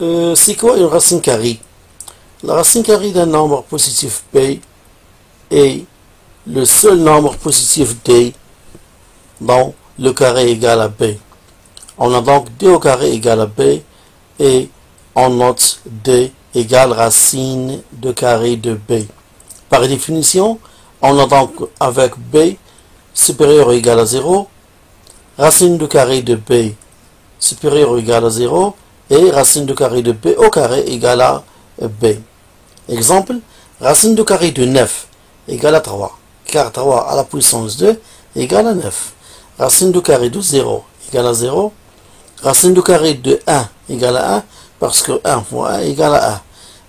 C'est quoi une racine carrée? La racine carrée d'un nombre positif b est le seul nombre positif d dont le carré égale à b. On a donc d au carré égale à b et on note d égale racine de carré de b. Par définition, on a donc avec b supérieur ou égal à 0, racine de carré de b supérieur ou égal à 0 et racine de carré de b au carré égale à b. Exemple, racine de carré de 9 égale à 3, car 3 à la puissance 2 égale à 9. Racine de carré de 0 égale à 0. Racine de carré de 1 égale à 1, parce que 1 fois 1 égale à 1.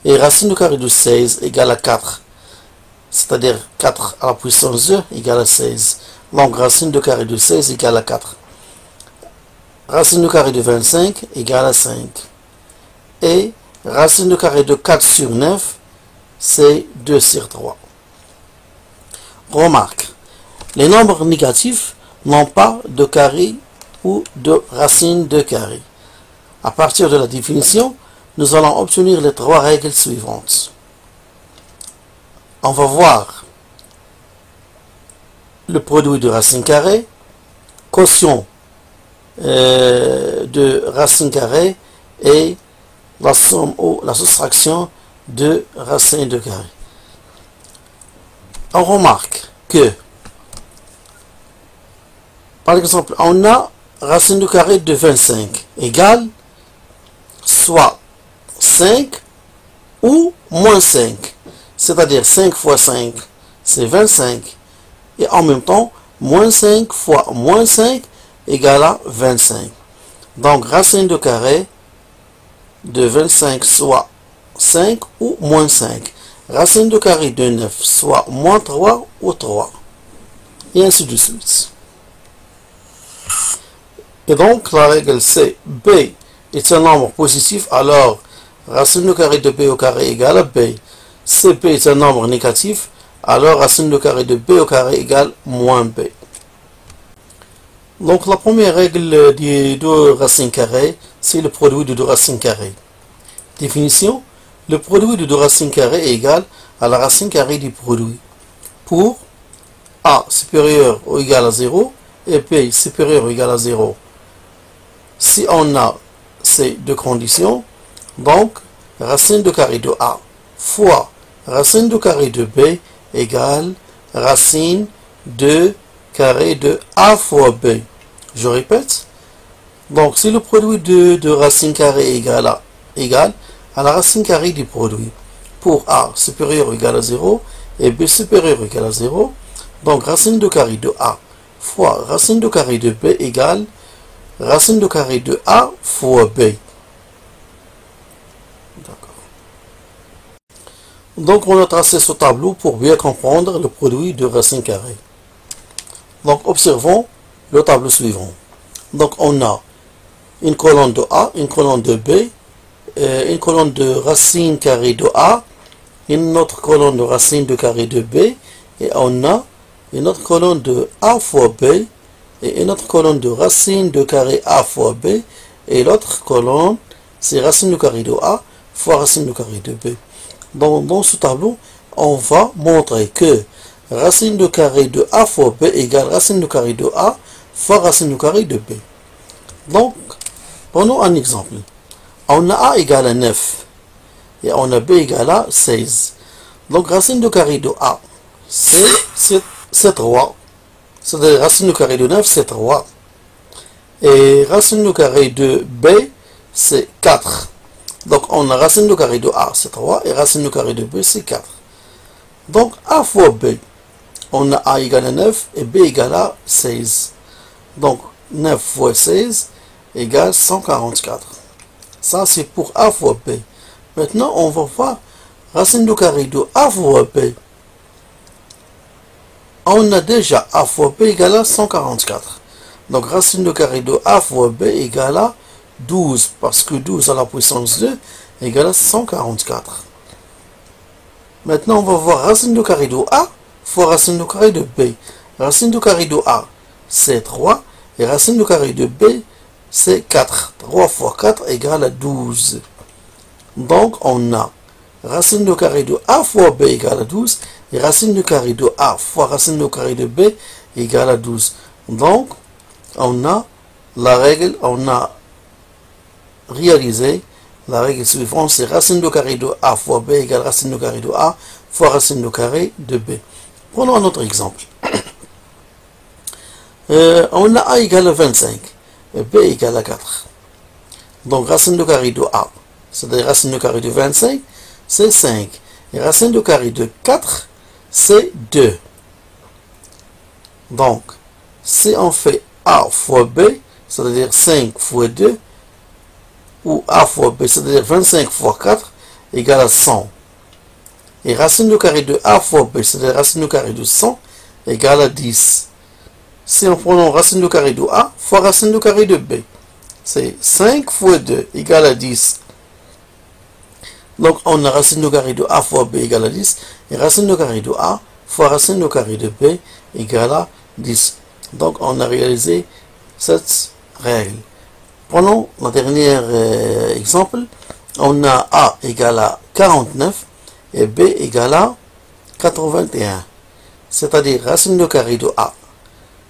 Et racine de carré de 16 égale à 4. C'est-à-dire 4 à la puissance 2 égale à 16. Donc racine de carré de 16 égale à 4. Racine de carré de 25 égale à 5. Et racine de carré de 4 sur 9, c'est 2 sur 3. Remarque, les nombres négatifs n'ont pas de carré ou de racine de carré. À partir de la définition, nous allons obtenir les trois règles suivantes. On va voir le produit de racine carrée, quotient de racine carrée et la somme ou la soustraction de racine de carré. On remarque que, par exemple, on a racine de carré de 25 égale soit 5 ou moins 5. C'est-à-dire 5 fois 5, c'est 25. Et en même temps, moins 5 fois moins 5 égale à 25. Donc, racine de carré de 25 soit 5 ou moins 5. Racine de carré de 9 soit moins 3 ou 3. Et ainsi de suite. Et donc, la règle c'est b est un nombre positif, alors racine de carré de b au carré égale à b. Si b est un nombre négatif, alors racine de carré de b au carré égale moins b. Donc la première règle des deux racines carrées, c'est le produit de deux racines carrées. Définition, le produit de deux racines carrées est égal à la racine carrée du produit pour a supérieur ou égal à 0 et b supérieur ou égal à 0. Si on a ces deux conditions, donc racine de carré de a fois racine de carré de b égale racine de carré de a fois b. Je répète. Donc, si le produit de racine carrée égal à la racine carrée du produit pour a supérieur ou égal à 0 et b supérieur ou égal à 0, donc racine de carré de a fois racine de carré de b égale racine de carré de a fois b. Donc, on a tracé ce tableau pour bien comprendre le produit de racine carrée. Donc, observons le tableau suivant. Donc, on a une colonne de A, une colonne de B, une colonne de racine carrée de A, une autre colonne de racine de carré de B, et on a une autre colonne de A fois B, et une autre colonne de racine de carré A fois B, et l'autre colonne, c'est racine de carré de A fois racine de carré de B. Dans ce tableau, on va montrer que racine de carré de A fois B égale racine de carré de A fois racine de carré de B. Donc, prenons un exemple. On a A égale à 9 et on a B égale à 16. Donc, racine de carré de A, c'est 3. C'est-à-dire racine de carré de 9, c'est 3. Et racine de carré de B, c'est 4. Donc, on a racine de carré de A, c'est 3, et racine de carré de B, c'est 4. Donc, A fois B, on a A égale à 9 et B égale à 16. Donc, 9 fois 16 égale 144. Ça, c'est pour A fois B. Maintenant, on va voir racine de carré de A fois B. On a déjà A fois B égale à 144. Donc, racine de carré de A fois B égale à 12, parce que 12 à la puissance 2 égale à 144. Maintenant, on va voir racine de carré de A fois racine de carré de B. Racine de carré de A, c'est 3, et racine de carré de B, c'est 4. 3 fois 4 égale à 12. Donc, on a racine de carré de A fois B égale à 12 et racine de carré de A fois racine de carré de B égale à 12. Donc, on a la règle, on a réalisé la règle suivante, c'est racine de carré de A fois B égale racine de carré de A fois racine de carré de B. Prenons un autre exemple. On a A égale à 25 et B égale à 4. Donc racine de carré de A, c'est-à-dire racine de carré de 25, c'est 5. Et racine de carré de 4, c'est 2. Donc, si on fait A fois B, c'est-à-dire 5 fois 2, ou A fois B, c'est-à-dire 25 fois 4, égale à 100. Et racine de carré de A fois B, c'est-à-dire racine de carré de 100, égale à 10. Si on prend racine de carré de A fois racine de carré de B, c'est 5 fois 2 égale à 10. Donc on a racine de carré de A fois B égale à 10. Et racine de carré de A fois racine de carré de B égale à 10. Donc on a réalisé cette règle. Prenons le dernier exemple. On a A égale à 49 et B égale à 81. C'est-à-dire racine de carré de A,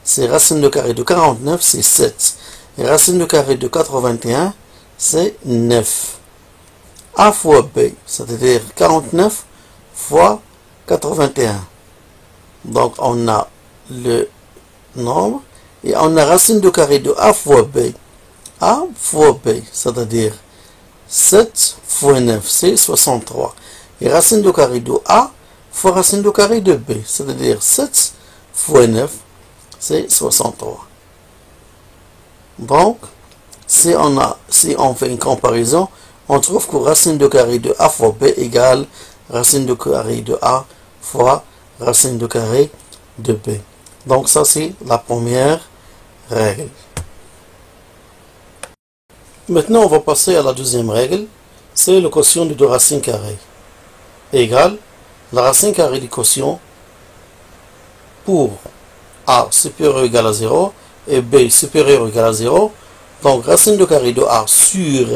c'est racine de carré de 49, c'est 7. Et racine de carré de 81, c'est 9. A fois B, c'est-à-dire 49 fois 81. Donc on a le nombre et on a racine de carré de A fois B. A fois B, c'est-à-dire 7 fois 9, c'est 63. Et racine de carré de A fois racine de carré de B, c'est-à-dire 7 fois 9, c'est 63. Donc, si on fait une comparaison, on trouve que racine de carré de A fois B égale racine de carré de A fois racine de carré de B. Donc ça, c'est la première règle. Maintenant, on va passer à la deuxième règle. C'est le quotient de deux racines carrées égale la racine carrée du quotient pour A supérieur ou égal à 0 et B supérieur ou égal à 0. Donc racine de carré de A sur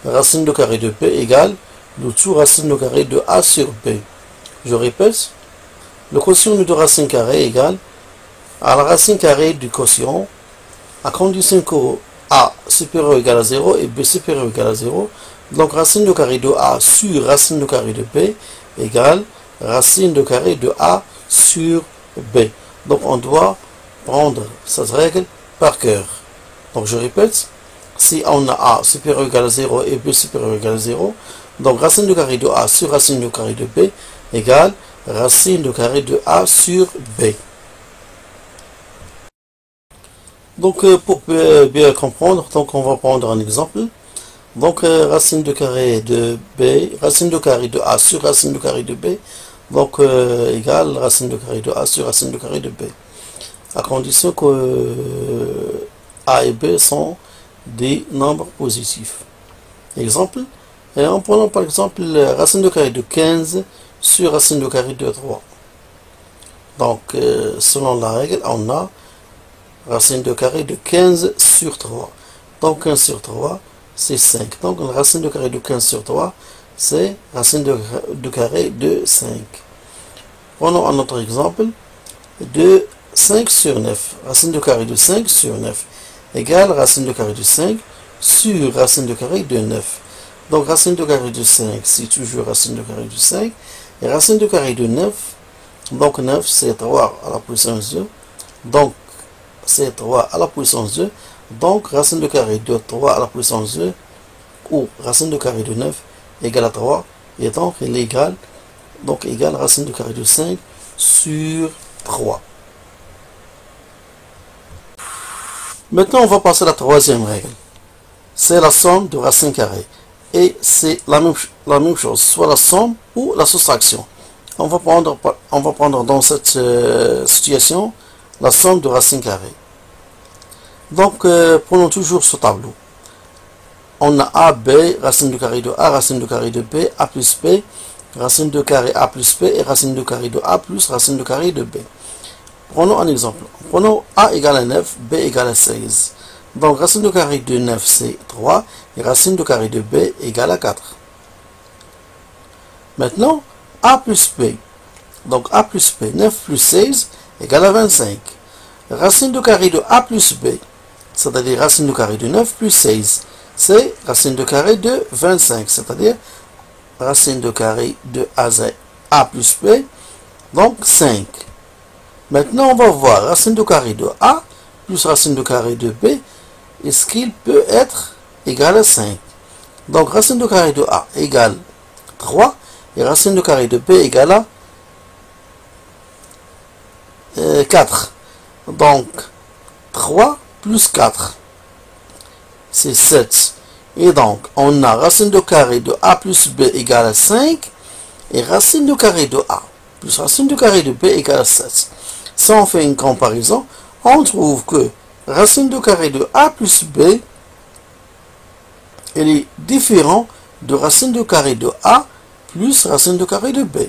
racine de carré de B égale le tout racine de carré de A sur B. Je répète, le quotient de deux racines carrées égale à la racine carrée du quotient à condition que A supérieur ou égal à 0 et B supérieur ou égal à 0. Donc racine de carré de A sur racine de carré de B égale racine de carré de A sur B. Donc on doit prendre cette règle par cœur. Donc je répète, si on a A supérieur ou égal à 0 et B supérieur ou égal à 0, donc racine de carré de A sur racine de carré de B égale racine de carré de A sur B. Donc pour bien comprendre, donc on va prendre un exemple. Donc racine de carré de B, racine de carré de A sur racine de carré de B, donc égale racine de carré de A sur racine de carré de B, à condition que A et B sont des nombres positifs. Exemple, et en prenant par exemple racine de carré de 15 sur racine de carré de 3. Donc selon la règle, on a racine de carré de 15 sur 3. Donc 15 sur 3, c'est 5. Donc la racine de carré de 15 sur 3, c'est racine de carré de 5. Prenons un autre exemple de 5 sur 9. Racine de carré de 5 sur 9 égale racine de carré de 5 sur racine de carré de 9. Donc racine de carré de 5, c'est toujours racine de carré de 5. Et racine de carré de 9, donc 9 c'est 3 à la puissance 2. Donc c'est 3 à la puissance 2. Donc racine de carré de 3 à la puissance 2 ou racine de carré de 9 égale à 3. Et donc il est égal, donc égale racine de carré de 5 sur 3. Maintenant on va passer à la troisième règle. C'est la somme de racines carrées. Et c'est la même chose, soit la somme ou la soustraction. On va prendre dans cette situation la somme de racines carrées. Donc, prenons toujours ce tableau. On a A, B, racine de carré de A, racine de carré de B, A plus B, racine de carré A plus B et racine de carré de A plus racine de carré de B. Prenons un exemple. Prenons A égale à 9, B égale à 16. Donc, racine de carré de 9, c'est 3, et racine de carré de B égale à 4. Maintenant, a plus b. Donc a plus b, 9 plus 16 égale à 25. Racine de carré de a plus b, c'est-à-dire racine de carré de 9 plus 16, c'est racine de carré de 25, c'est-à-dire racine de carré de a plus b, donc 5. Maintenant, on va voir racine de carré de a plus racine de carré de b, est-ce qu'il peut être égal à 5? Donc racine de carré de a égale 3 et racine de carré de b égale à 4. Donc 3 plus 4, c'est 7. Et donc on a racine de carré de a plus b égale à 5 et racine de carré de a plus racine de carré de b égale à 7. Si on fait une comparaison, on trouve que racine de carré de a plus b, elle est différente de racine de carré de a plus racine de carré de b.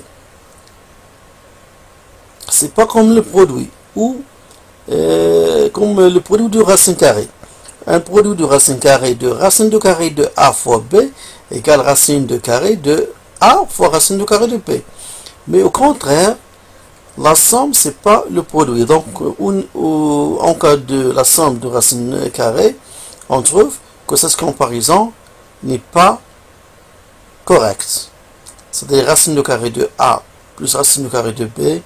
C'est pas comme le produit ou comme le produit de racine carrée. Un produit de racine carrée de racine de carré de a fois b égale racine de carré de a fois racine de carré de b. Mais au contraire, la somme, c'est pas le produit. Donc, en cas de la somme de racine carrée, on trouve que cette comparaison n'est pas correcte. C'est-à-dire racine de carré de a plus racine de carré de b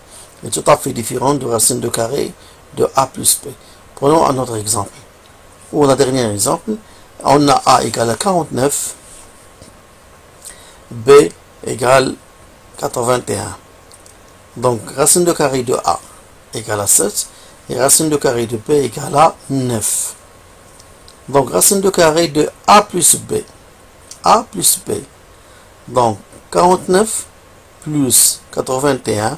est tout à fait différente de racine de carré de a plus b. Prenons un autre exemple. Ou un dernier exemple, on a a égale à 49, b égale 81. Donc, racine de carré de a égale à 7 et racine de carré de b égale à 9. Donc, racine de carré de a plus b. A plus b. Donc, 49 plus 81.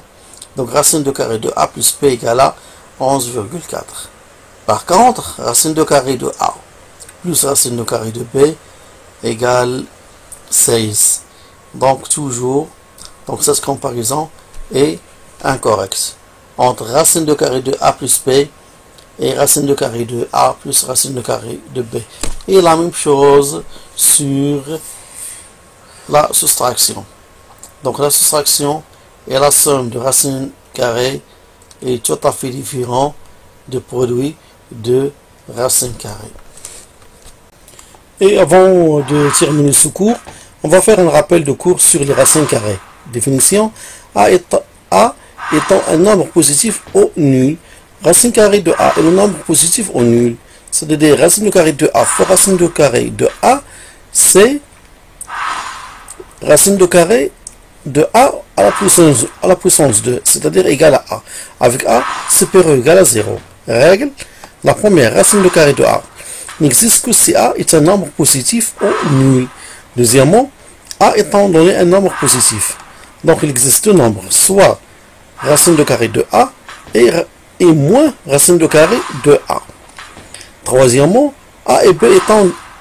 Donc, racine de carré de a plus b égale à 11,4. Par contre, racine de carré de a plus racine de carré de b égale 16. Donc, toujours, donc cette comparaison est incorrecte entre racine de carré de a plus b et racine de carré de a plus racine de carré de b. Et la même chose sur la soustraction. Donc la soustraction et la somme de racine carrée est tout à fait différent de produit de racine carrée. Et avant de terminer ce cours, on va faire un rappel de cours sur les racines carrées. Définition: A étant un nombre positif au nul. Racine carrée de a est le nombre positif au nul. C'est-à-dire racine de carré de a fois racine de carré de a, c'est racine de carré de a à la puissance 2, c'est-à-dire égal à a. Avec a, supérieur ou égal à 0. Règle: la première, racine de carré de a n'existe que si a est un nombre positif au nul. Deuxièmement, a étant donné un nombre positif. Donc il existe deux nombres, soit racine de carré de a et moins racine de carré de a. Troisièmement, a et b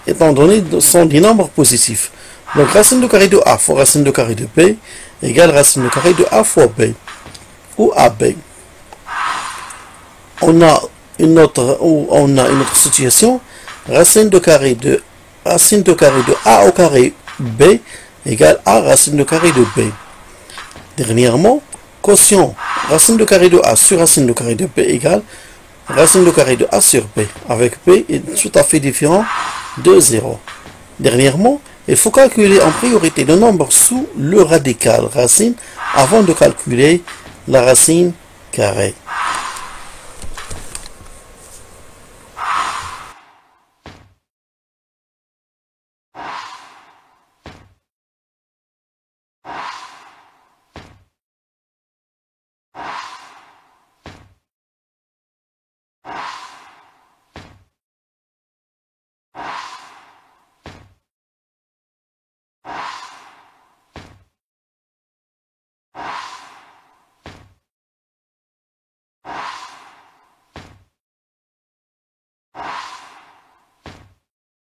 étant donné sont des nombres positifs. Donc racine de carré de a fois racine de carré de b égale racine de carré de a fois b, ou ab. On a une autre situation, racine de carré de a au carré b égale a racine de carré de b. Dernièrement, quotient racine de carré de a sur racine de carré de b égale racine de carré de a sur b, avec b est tout à fait différent de 0. Dernièrement, il faut calculer en priorité le nombre sous le radical racine avant de calculer la racine carrée.